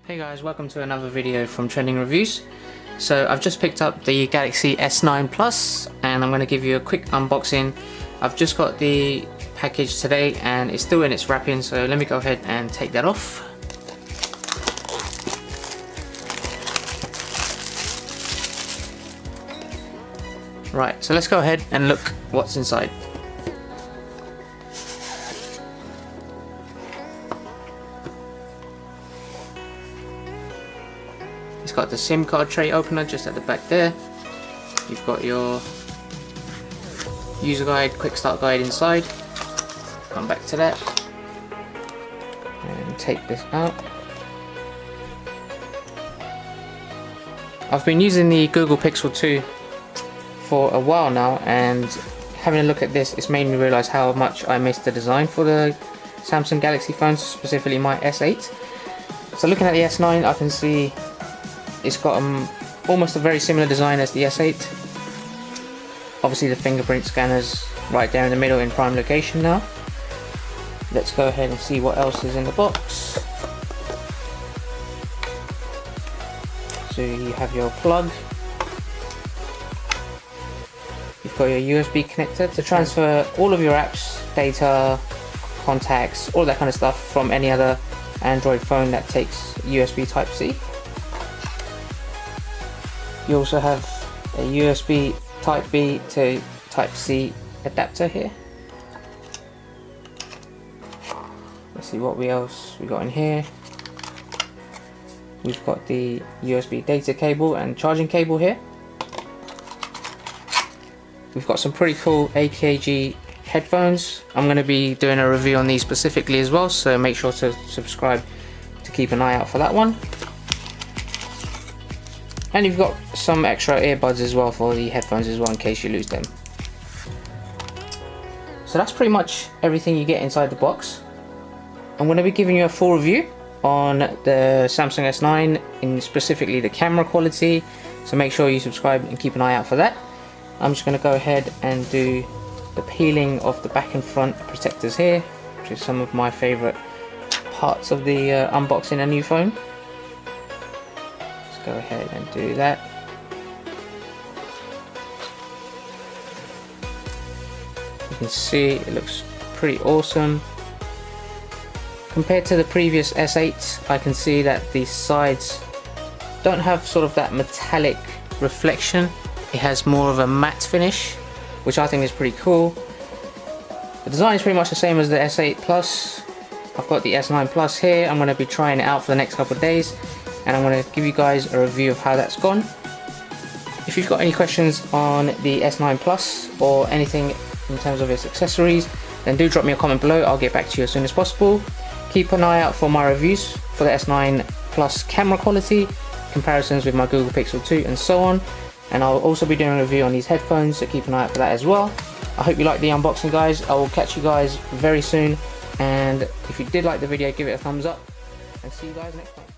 Hey guys, welcome to another video from Trending Reviews. So I've just picked up the Galaxy S9 Plus and I'm going to give you a quick unboxing. I've just got the package today and it's still in its wrapping, so let me go ahead and take that off. Right, so let's go ahead and look what's inside. It's got the SIM card tray opener just at the back there. You've got your user guide, quick start guide inside. Come back to that and take this out. I've been using the Google Pixel 2 for a while now, and having a look at this, it's made me realise how much I missed the design for the Samsung Galaxy phones, specifically my S8. So looking at the S9, I can see it's got almost a very similar design as the S8. Obviously the fingerprint scanner's right there in the middle in prime location now. Let's go ahead and see what else is in the box. So you have your plug. You've got your USB connector to transfer all of your apps, data, contacts, all that kind of stuff from any other Android phone that takes USB Type-C. You also have a USB Type-B to Type-C adapter here. Let's see what else we got in here. We've got the USB data cable and charging cable here. We've got some pretty cool AKG headphones. I'm going to be doing a review on these specifically as well, so make sure to subscribe to keep an eye out for that one. And you've got some extra earbuds as well for the headphones as well, in case you lose them. So that's pretty much everything you get inside the box. I'm going to be giving you a full review on the Samsung S9, in specifically the camera quality, so make sure you subscribe and keep an eye out for that. I'm just going to go ahead and do the peeling of the back and front protectors here, which is some of my favourite parts of the unboxing a new phone. Go ahead and do that. You can see it looks pretty awesome. Compared to the previous S8, I can see that the sides don't have sort of that metallic reflection. It has more of a matte finish, which I think is pretty cool. The design is pretty much the same as the S8 Plus. I've got the S9 Plus here. I'm going to be trying it out for the next couple of days, and I'm going to give you guys a review of how that's gone. If you've got any questions on the S9 Plus or anything in terms of its accessories, then do drop me a comment below. I'll get back to you as soon as possible. Keep an eye out for my reviews for the S9 Plus camera quality, comparisons with my Google Pixel 2 and so on. And I'll also be doing a review on these headphones, so keep an eye out for that as well. I hope you liked the unboxing, guys. I will catch you guys very soon. And if you did like the video, give it a thumbs up, and see you guys next time.